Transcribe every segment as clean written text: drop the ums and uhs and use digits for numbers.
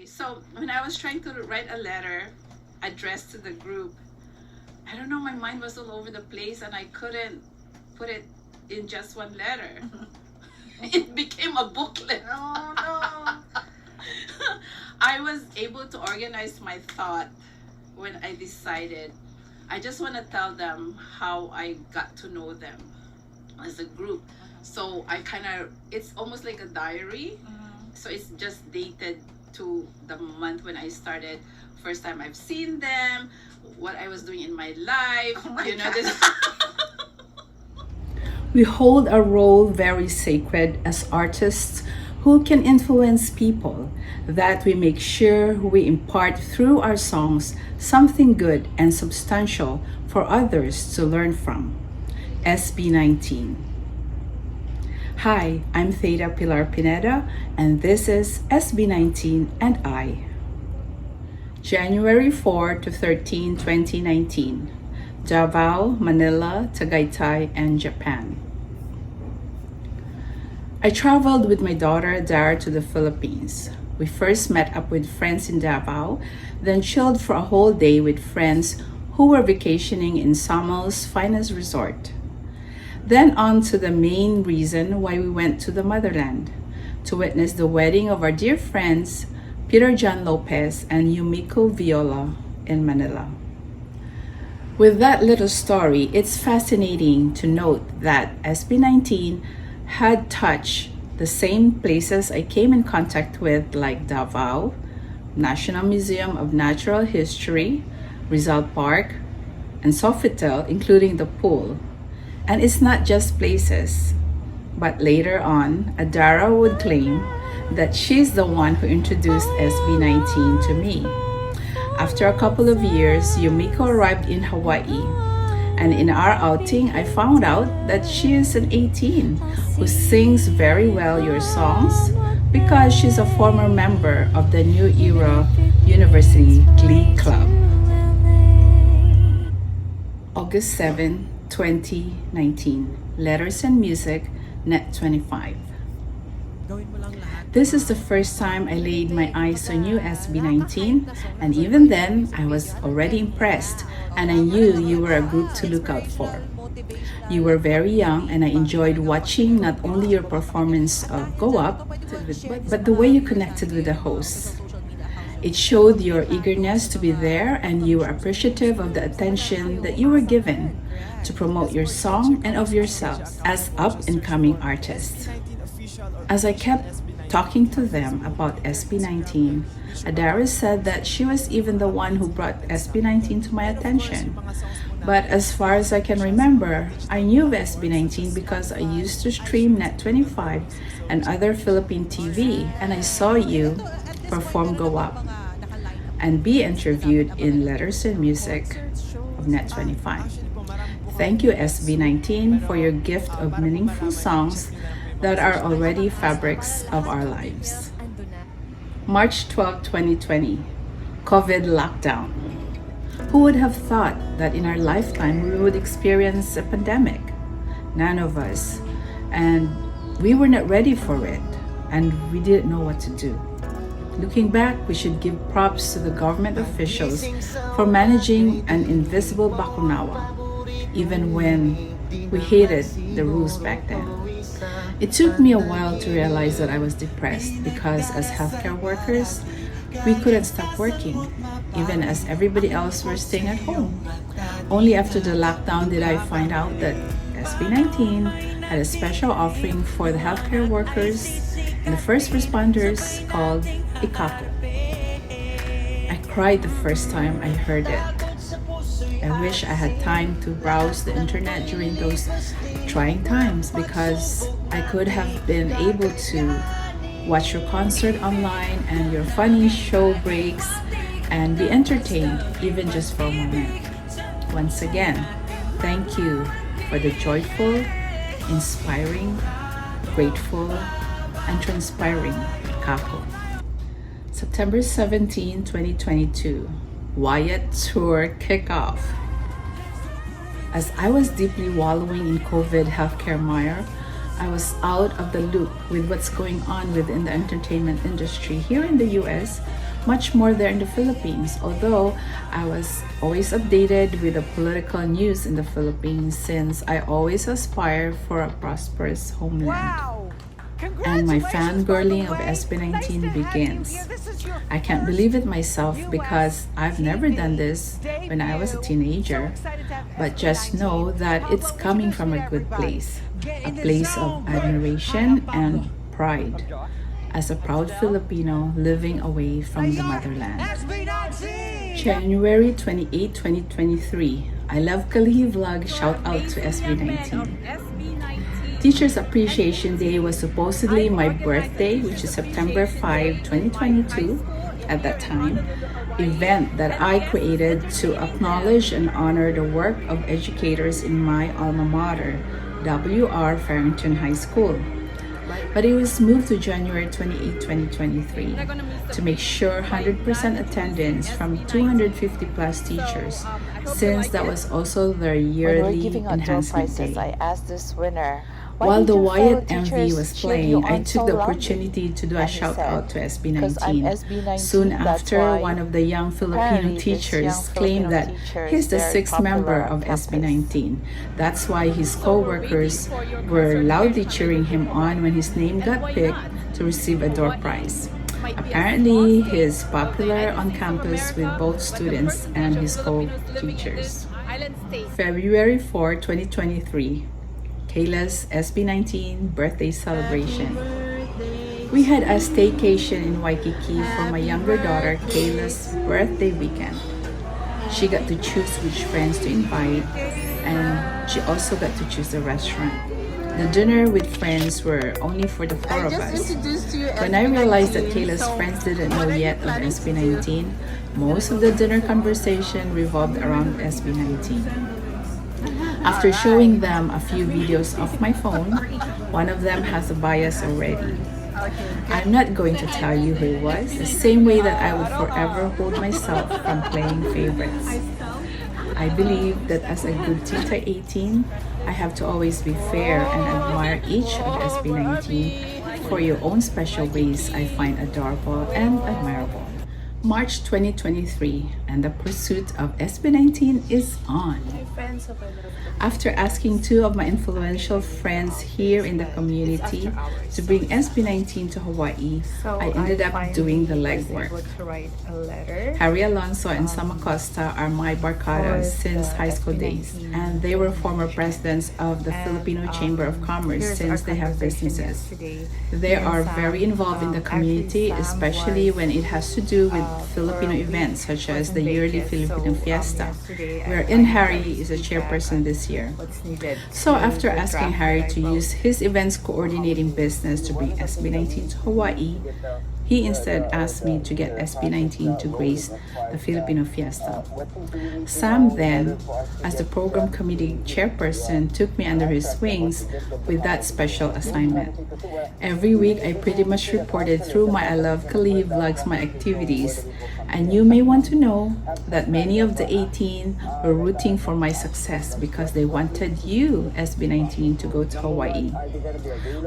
So when I was trying to write a letter addressed to the group, I don't know, my mind was all over the place and I couldn't put it in just one letter. It became a booklet. Oh no. I was able to organize my thought when I decided I just want to tell them how I got to know them as a group. So I kind of, it's almost like a diary. So it's just dated to the month when I started. First time I've seen them, what I was doing in my life. Oh my you know, God. this. We hold a role very sacred as artists who can influence people, that we make sure we impart through our songs something good and substantial for others to learn from. SB19. Hi, I'm Theta Pilar Pineda, and this is SB19 and I. January 4 to 13, 2019. Davao, Manila, Tagaytay, and Japan. I traveled with my daughter Dara to the Philippines. We first met up with friends in Davao, then chilled for a whole day with friends who were vacationing in Samal's finest resort. Then on to the main reason why we went to the motherland, to witness the wedding of our dear friends Peter John Lopez and Yumiko Viola in Manila. With that little story, it's fascinating to note that SB19 had touched the same places I came in contact with, like Davao, National Museum of Natural History, Rizal Park, and Sofitel, including the pool. And it's not just places, but later on, Adara would claim that she's the one who introduced SB19 to me. After a couple of years, Yumiko arrived in Hawaii, and in our outing, I found out that she is an 18 who sings very well your songs because she's a former member of the New Era University Glee Club. August 7, 2019. Letters and Music, Net 25. This is the first time I laid my eyes on you, SB19, and even then, I was already impressed, and I knew you were a group to look out for. You were very young, and I enjoyed watching not only your performance of Go Up, but the way you connected with the hosts. It showed your eagerness to be there, and you were appreciative of the attention that you were given to promote your song and of yourself as up-and-coming artists. As I kept talking to them about SB19, Adara said that she was even the one who brought SB19 to my attention. But as far as I can remember, I knew of SB19 because I used to stream Net25 and other Philippine TV, and I saw you perform Go Up and be interviewed in Letters and Music of Net25. Thank you, SB19, for your gift of meaningful songs that are already fabrics of our lives. March 12, 2020, COVID lockdown. Who would have thought that in our lifetime we would experience a pandemic? None of us. And we were not ready for it, and we didn't know what to do. Looking back, we should give props to the government officials for managing an invisible bakunawa, even when we hated the rules back then. It took me a while to realize that I was depressed because as healthcare workers, we couldn't stop working, even as everybody else were staying at home. Only after the lockdown did I find out that SB19 had a special offering for the healthcare workers and the first responders called Ikako. I cried the first time I heard it. I wish I had time to browse the internet during those trying times because I could have been able to watch your concert online and your funny show breaks and be entertained even just for a moment. Once again, thank you for the joyful, inspiring, grateful, and transpiring Kako. September 17, 2022. Wyatt Tour Kickoff. As I was deeply wallowing in COVID healthcare mire, I was out of the loop with what's going on within the entertainment industry here in the US, much more there in the Philippines, although I was always updated with the political news in the Philippines since I always aspire for a prosperous homeland. Wow! And my Congratulations, fangirling by of the way. SB19 Nice to have you begins. here. This is your I can't believe it myself because I've never done this TV when I was a debut. teenager. So excited to have But just know SB19. that it's Pablo, coming introduce from me a to good everybody. place, Get a in the place of zone. admiration Hi, I'm and Pablo. pride. As a proud Filipino living away from the motherland. SB19! January 28, 2023. I love Kalihi Vlog. Shout out to SB19. Teachers Appreciation Day was supposedly my birthday, which is September 5, 2022, at that time, event that I created to acknowledge and honor the work of educators in my alma mater, WR Farrington High School. But it was moved to January 28, 2023 to make sure 100% attendance from 250 plus teachers, since that was also their yearly enhancement day. I asked this winner, While the Wyatt MV teachers was cheer you playing, I on took so the loudly?" opportunity to do a And he shout said, out to "'Cause I'm SB19. SB19, Soon that's after, why one of the young Filipino apparently this teachers young claimed Filipino that teacher he's is the very sixth member popular on of campus. SB19. That's why his co-workers were loudly cheering him on when his name got picked to receive a door prize. Apparently, he's popular on campus with both students and his co-teachers. February 4, 2023. Kayla's SB19 birthday celebration. We had a staycation in Waikiki for my younger daughter Kayla's birthday weekend. She got to choose which friends to invite, and she also got to choose the restaurant. The dinner with friends were only for the four of us. When I realized that Kayla's friends didn't know yet of SB19, most of the dinner conversation revolved around SB19. After showing them a few videos of my phone, one of them has a bias already. I'm not going to tell you who it was, the same way that I would forever hold myself from playing favorites. I believe that as a good Tita 18, I have to always be fair and admire each of SB19 for your own special ways I find adorable and admirable. March 2023, and the pursuit of SB19 is on. After asking two of my influential friends here in the community to bring SB19 to Hawaii, I ended up doing the legwork. Harry Alonso and Sam Acosta are my barcadas since high school days, and they were former presidents of the Filipino Chamber of Commerce since they have businesses. They are very involved in the community, especially when it has to do with Filipino events such as the yearly Filipino Fiesta, wherein Harry is a chairperson this year. So after asking Harry to use his events coordinating business to bring SB19 to Hawaii, he instead asked me to get SB19 to grace the Filipino Fiesta. Sam then, as the program committee chairperson, took me under his wings with that special assignment. Every week, I pretty much reported through my I Love Kalihi vlogs my activities, and you may want to know that many of the 18 were rooting for my success because they wanted you, SB19, to go to Hawaii.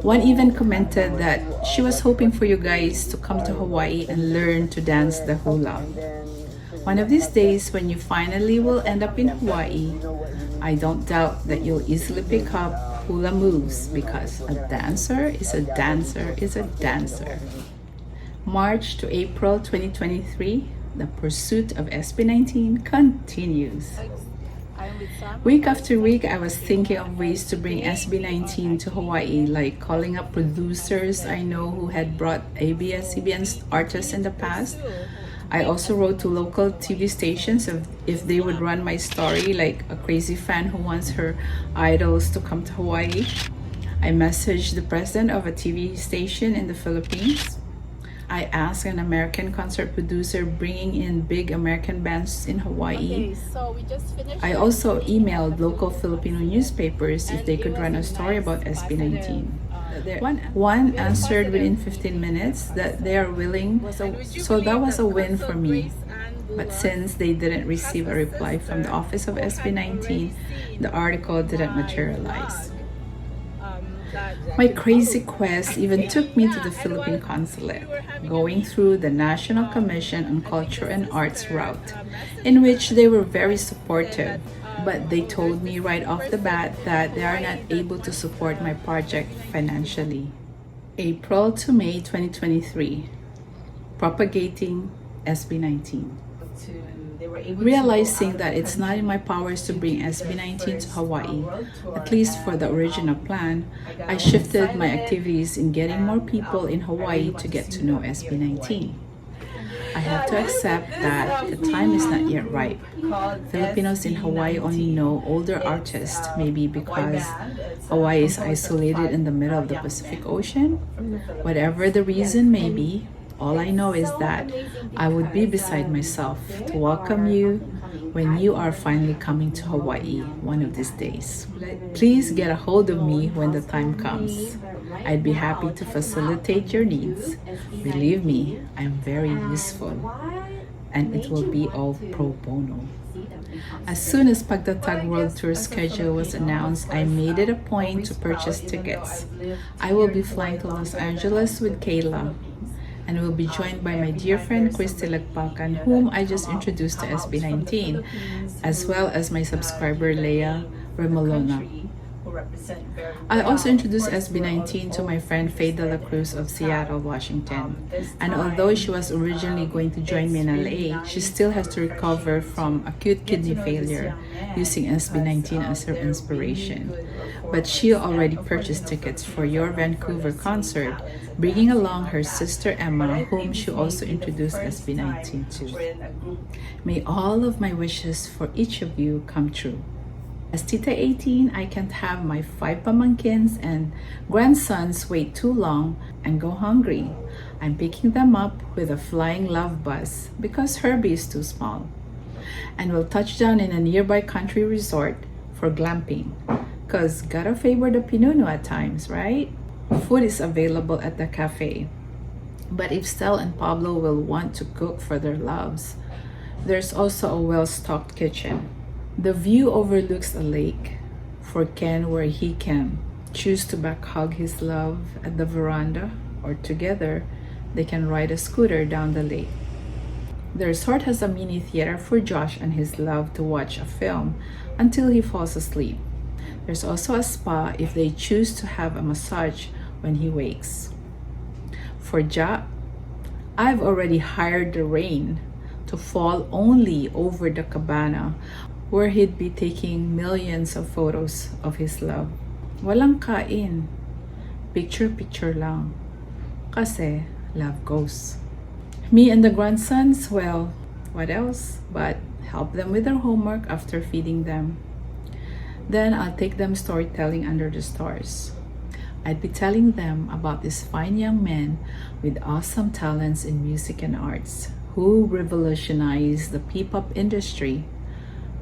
One even commented that she was hoping for you guys to come to Hawaii and learn to dance the hula. One of these days, when you finally will end up in Hawaii, I don't doubt that you'll easily pick up hula moves because a dancer is a dancer is a dancer. March to April 2023, the pursuit of SB19 continues. Week after week, I was thinking of ways to bring SB19 to Hawaii, like calling up producers I know who had brought ABS-CBN artists in the past. I also wrote to local TV stations if they would run my story, like a crazy fan who wants her idols to come to Hawaii. I messaged the president of a TV station in the Philippines. I asked an American concert producer bringing in big American bands in Hawaii. I also emailed local Filipino newspapers if they could run a story about SB19. One answered within 15 minutes that they are willing, so that was a win for me. But since they didn't receive a reply from the office of SB19, the article didn't materialize. My crazy quest even took me to the Philippine consulate, going through the National Commission on Culture and Arts route, in which they were very supportive. But they told me right off the bat that they are not able to support my project financially. April to May 2023, propagating SB19. Realizing that it's not in my powers to bring SB19 to Hawaii, at least for the original plan, I shifted my activities in getting more people in Hawaii to get to know SB19. I have to accept that the time is not yet ripe. Filipinos in Hawaii only know older artists, maybe because Hawaii is isolated in the middle of the Pacific Ocean. Whatever the reason may be, all I know is that I would be beside myself to welcome you when you are finally coming to Hawaii one of these days. Please get a hold of me when the time comes. I'd be happy to facilitate your needs. Believe me, I'm very useful. And it will be all pro bono. As soon as Pagtatag World Tour schedule was announced, I made it a point to purchase tickets. I will be flying to Los Angeles with Kayla, and will be joined by my dear friend Christy Lagpakan, whom I just introduced to SB19, as well as my subscriber Leah Remolona. I also introduced SB19 to my friend Faye De La Cruz of Seattle, Washington. And although she was originally going to join me in LA, she still has to recover from acute kidney failure, using SB19 as her inspiration. But she already purchased tickets for your Vancouver concert, bringing along her sister Emma, whom she also introduced SB19 to. May all of my wishes for each of you come true. As Tita 18, I can't have my 5 pamankins and grandsons wait too long and go hungry. I'm picking them up with a flying love bus because Herbie is too small. And we'll touch down in a nearby country resort for glamping. Cause gotta favor the Pinuno at times, right? Food is available at the cafe. But if Stell and Pablo will want to cook for their loves, there's also a well-stocked kitchen. The view overlooks a lake for Ken, where he can choose to back hug his love at the veranda, or together they can ride a scooter down the lake. The resort has a mini theater for Josh and his love to watch a film until he falls asleep. There's also a spa if they choose to have a massage when he wakes. For Ja, I've already hired the rain to fall only over the cabana, where he'd be taking millions of photos of his love. Walang kain. Picture lang. Kasi love goes. Me and the grandsons, well, what else but help them with their homework after feeding them. Then I'll take them storytelling under the stars. I'd be telling them about these fine young men with awesome talents in music and arts who revolutionized the P-pop industry,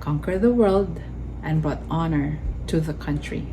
conquered the world, and brought honor to the country.